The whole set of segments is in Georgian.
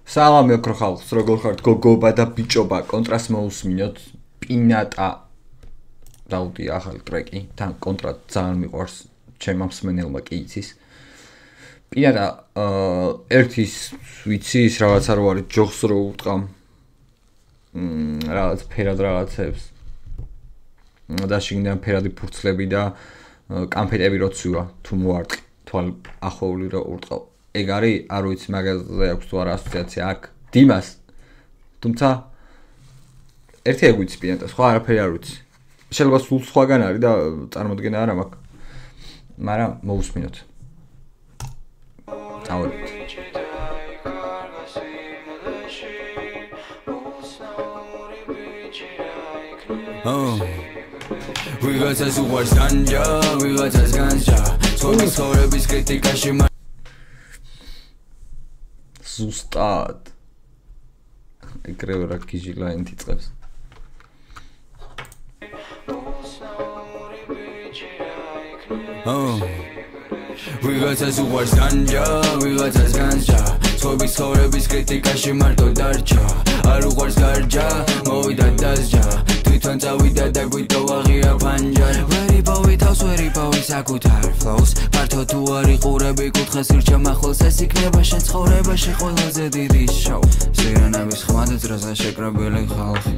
სალამი ოქრო ხალხს, როგორ ხართ გოგობა და ბიჭობა, კონტრასტს მოусმინოთ, პინატა დაუდი ახალი ტრეკი, თან კონტრასტ ძალიან მიყვარს, ჩემ მსმენელმა კი იცის. პინატა ერთის ვიცი ის რაღაცა რო არის, ჯოხს რო უტყამ. რაღაც ფერად რაღაცებს. და შიგნიდან ფერადი ფურცლები და კანფეტები რო ცვივა, თუ მოარტყი, თვალ ახლოვli რო ურტყავ. ეგ არის, არ ვიცი მაგაზე აქვს თუ არა ასოციაცია აქ დიმას. თუმცა ერთი ეგ ვიცი პინატა, სხვა არაფერი არ ვიცი. შეიძლება სულ სხვაგან არის და წარმოდგენა არ მაქვს. მაგრამ მოусმინოთ. დავით. ვიღაცას უყვარს განჯა, ვიღაცას განსჯა. სხვების ცხოვრების კრიტიკაში ზუსტად. ეგრევე რა გიჟილაინით იწყებს. ვიღაცას უყვარს განჯა, ვიღაცას განსჯა. სხვების ცხოვრების კრიტიკაში მარტო დარჩა. არ უყვარს გარჯა, მოვიდა დასჯა. თვითონ წავიდა და გვიტოვა ღია ფანჯა. ვერი პოვი თავს, ვერი პოვი საკუთარ ფლოუს. ფართო თუ არ იყურები კუთხეს ირჩევ ახლოს, ეს იქნება შენ ცხოვრებაში ყველაზე დიდი შოუ. სირენების ხმა და ძროზე შეკრებილი ხალხი.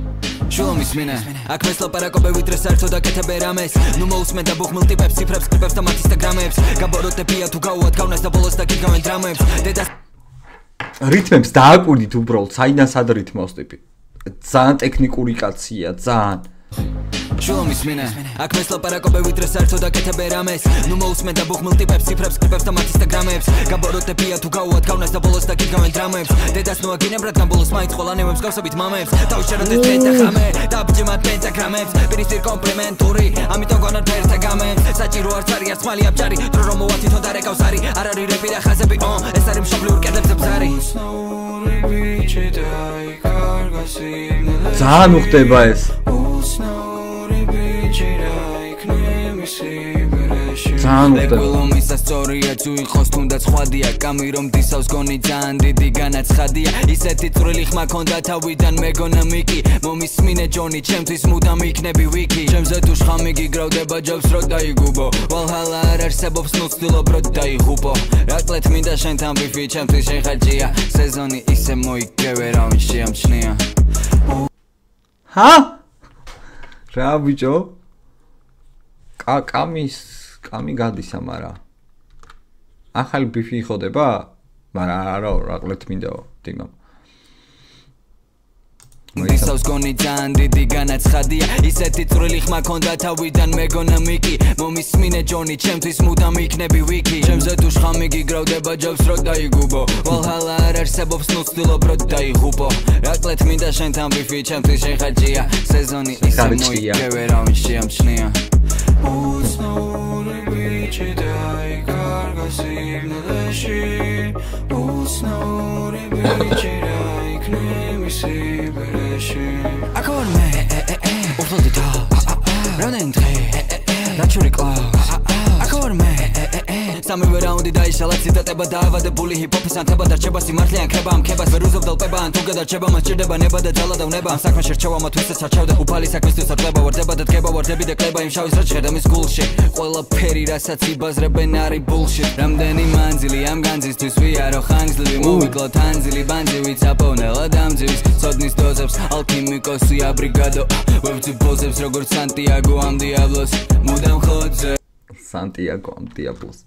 შულომის მინე, აქ მეს ლაპარაკობე ვიდრე საერთოდ აკეთებე რამეს. ნუ მოусმენ და ბუხმილ ტიპებს, ციფრებს, კლიპებს და მათ ინსტაგრამებს. გაბოროტებია თუ გაუვათ გავნას და ბოლოს დაგიგავენ დრამებს. დედას რითმებს დააკვირდით უბრალოდ, საიდან სად რითმავს ტიპი. ძალიან ტექნიკური კაცია, ძალიან. შულომის მინე, აქ მეს ლაპარაკობე ვიდრე საერთოდ აკეთებე რამეს. ნუ მოусმენ და ბუხმილ ტიპებს, ციფრებს, კლიპებს და მათ ინსტაგრამებს. გაბოროტებია თუ გაუვათ გავნას და ბოლოს დაგიგავენ დრამებს. დედას ნუ აგინებ რადგან ბოლოს მაინც ყოლანევებს გავსებით მამებს. დავშეროდეს პენტაგრამე, დაბჯემათ პენტაგრამებს. პირისპირ კომპლიმენტური, ამიტომ გონარ ფერთა გამებს. საჭირო არც არის არც მალი აბჯარი, დრო რომ მოვა თვითონ დარეკავს არის. არ არის რეპი და ხაზები, ეს არის მშობლიურ კედლებზე ბზარი. ძალიან უხდება ეს. ლეგულომის ასწორია თუ იყოს თუნდაც ხვადია კამი რომ დისავს გონი ძალიან დიდი განაცხადია ისეთი წვრილი ხმა ქონდა თავიდან მეგონა მიკი მომისმინე ჯონი ჩემთვის მუდამ იქნები ვიკი ჩემზე თუ შხამი გიგრავდება ჯობს რო დაიგუბო ვალჰალა არ არსებობს ნუ ვცდილობ რო დაიღუპო რაკლეთ მინდა შენთან ბიფი ჩემთვის შენ ხაჭია სეზონი ისე მოიგრევე რა ვინ შეამჩნია ჰა რა ბიჭო კამი გადის ამარა. ახალი ბიფი იხოდება? მაგრამ არა, რაკლეთ მინდაო, დიმამ. ისავს გონი ძალიან დიდი განაცხადია ისეთი წვრილი ხმა ქონდა თავიდან მეგონა მიკი მომისმინე ჯონი ჩემთვის მუდამ იქნები ვიკი ჩემზე თუ შხამი გიგრავდება ჯობს რო დაიგუბო ვალჰალა არ არსებობს ნუ ვცდილობ რო დაიღუპო რაკლეთ მინდა შენთან ბიფი ჩემთვის შენ ხაჭია სეზონი ისე მოიგრევე რა ვინ შეამჩნია უცნაური ბიჭი დაიკარგა სიგნალში უცნაური ბიჭი დაიქნები სიბერეში აკორმე ურთულდი და რამდენი დღე რაჩური კლავს აკორმე სამივე რაუნდი დაიშალა ციტატება დაავადებული ჰიპ-ჰოპის ანთება დარჩება სიმართლე ან ქება ამ ქებას ვერ უზობ დალპება ან თუ გადარჩება მას ჭირდება ნება და ძალა და უნება ამ საქმეში რჩევა მათვისაც საჩავდა უფალი საქმისთვის აწება ვარდება და დგება ვარდები და კლება იმ შავის რაც შედა მის გულში ყველაფერი რასაც იბაზრებენ არის bullshit რამდენი მანძილი ამ განძისთვის ვიარო ხანგრძლივი მოვიკლოთ ანძილი ბანძი ვიც აპოვნელა დამძივის ცოდნის დოზებს ალქიმიკოსი აბრიგადო ვებძიბოზებს როგორც სანტიაგო ამ დიაბლოს მუდამ ხოძე სანტიაგო ამ დიაბლოს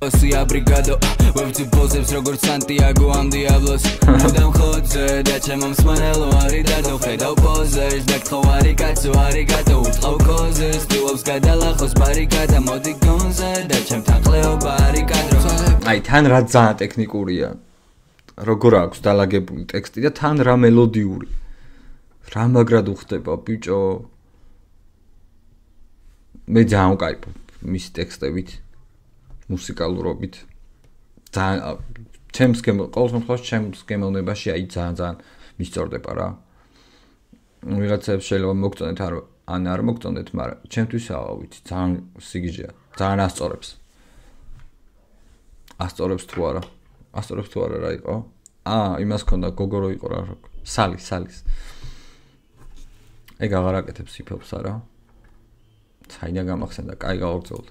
Osia brigado, ვებძიბოზებს როგორც სანტიაგო ამ დიაბლოს მუდამ ხოძე და ჩემო მსმენელო არის და ხედავ პოზებს დაგთხო არიგაცო არიგატო უტყავ კოზეს თულობს გადალახოს ბარიკადა მოდი გონზე და ჩემთან ყლეობა არიკადრო აი თან რა ძალიან ტექნიკურია როგორ აქვს დალაგებული ტექსტი და თან რა მელოდიური რა მაგრად უხდება ბიჭო მე ძალიან ვკაიფობ მის ტექსტებით მუსიკალურობით ძალიან ჩემს ყოველ შემთხვევაში ჩემს გემოვნებაში აი ძალიან მისწორდება რა ვიღაცებს შეიძლება მოგწონეთ ან არ მოგწონეთ მაგრამ ჩემთვისაა ვიცი ძალიან სიგიჟეა ძალიან ასწორებს თუ არა რა იყო იმას ქონდა გოგორო იყო რა სალის ეგ აღარ აკეთებს იფებს არა საინა გამახსენდა კაი გავაგრძელოთ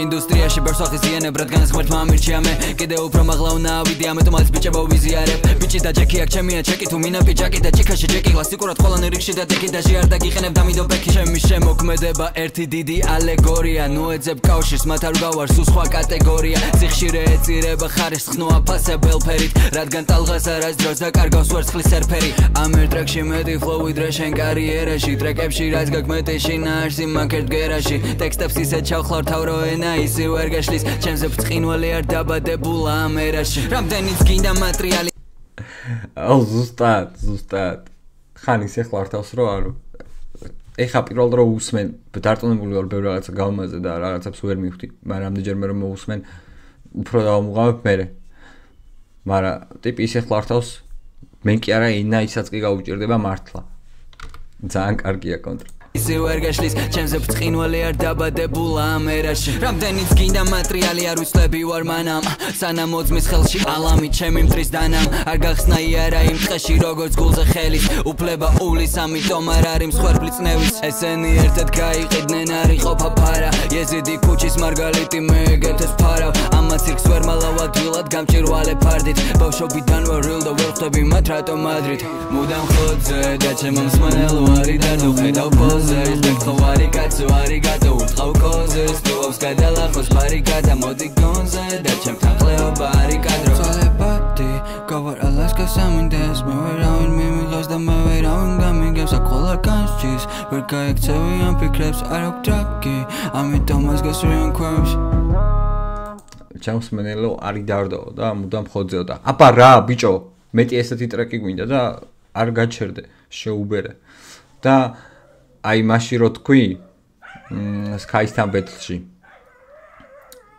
ინდუსტრიაში ბერსახიზიანებ რადგან ღმერთმა ამირჩია მე კიდე უფრო მაღლა უნდა ავიდე ამიტომ არის ბიჭებო ვიზიარებ ბიჭი და ჯეკი აქ ჩემია ჩეკი თუ მინა პიჯაკი და ჭიქაში ჯეკი კლასიკურად ყველანი რიგში და ტიკი და ჟიარ და გიყენებ დამიდო ბექი ჩემი შემოქმედება ერთი დიდი ალეგორია ნუ ეძებ კავშირს მათ არ გავარ სულ სხვა კატეგორია სიხშირე ეწირება ხარისხს ხნო აფასებელ ფერით რადგან ტალღას არას დროს და კარგავს ვერცხლის სერფერი ამ ერთ ტრეკში მეტი ფლოუ ვიდრე შენ კარიერაში ტრეკებში რაც გაგმეტე შინაარსი მაკერტ გერაში ტექსტებს ისეთ ჩავხლავ თავრო ენა ისე ვერ გაშლის ჩემზე ბრწყინვალე არ დაბადებულა ამ ერაში რამდენიც გინდა მატრიალი ზუსტად ხან ისე ხლართავს რომ არო ეხა პირველ დრო უსმენ დარწმუნებული ვარ ბევრი რაღაცა გავმაზე და რაღაცებს ვერ მივხვდი მაგრამ ამდენჯერმე რომ მოусმენ უფრო დავმუღავებ მე მაგრამ ტიპი ისე ხლართავს მე კი არა ენა ისაც კი გაუჭირდება მართლა ძალიან კარგია კონტრა ისე ვერ გაშლის ჩემზე ბრწყინვალე არ დაბადებულა ამ ერაში რამდენიც გინდა მატრიალი არ ვისწლები ვარ მანამ სანამ მოძმის ხელში ალამი ჩემი მტრის დანამ არ გახსნა იარა იმ ტყეში როგორც გულზე ხელის უფლება უვლის ამიტომ არ არის მსხვერპლი წნევის ესენი ერთად გაიყიდნენ არ იყო ფაფარა იეზიდი ქუჩის მარგალიტი მე ეგეთეს ფარავ ამაც ცირკს ვერ მალავა დილად გამჭირვალე ფარდით ბავშვობიდან ვარ real და ვერ ხვდები მათ რატომ ადრით მუდამ ხოძე და ჩემო მსმენელო არი დადუხედავ Zes bekhovari katsu arigato utqav kozes tuovs gadalachos barikada modi gonze da chemtan qleoba arikadro Solepati gavar alaska samindes me veravin mimigos da me veravin gamigevs aqola kanchis ver gaikcevi am fikrebs ar oktraki amitom mas gasurian quems ჩემსმენელო არი დარდაო და მუდამ ხოძეო და აბა რა ბიჭო მეტი ესეთი ტრეკი გვინდა და არ გაჩერდე შეუბერე და აი მაშინ რო თქვი Sky-სთან ბეთლში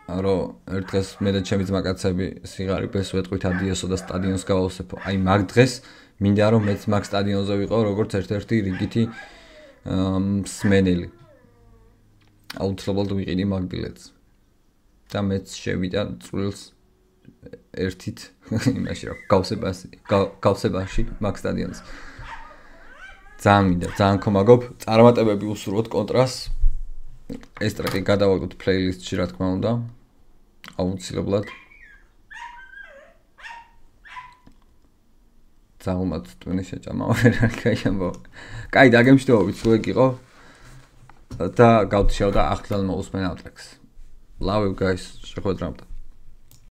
რომ ერთ დღეს მე და ჩემი ძმაკაცები სიგარებს ვეტყვით ადიოსო და სტადიონს გავავსებო აი მაგ დღეს მინდა რომ მეც მაგ სტადიონზე ვიყო როგორც ერთ-ერთი რიგითი მსმენელი აუცილებლად ვიყიდი მაგ ბილეთს და მეც შევიდა წვრილს ერთით იმაში რა გავსებაში მაგ სტადიონს ძალიან მინდა, ძალიან კომაგობ, წარმატებები უსურვოთ კონტრას. ეს ტრეკი გადავაგდოთ პლეილისტში, რა თქმა უნდა. აუცილებლად. ძალმაც ტვენი შეჭამა ვერ არ გაიამბო. კაი, დაგემშვიდობებით, სულ ეგ იყო. და გავთიშავ და ახლდან მოусმენ ამ ტრეკს. Love you guys, შეხვედრამდე.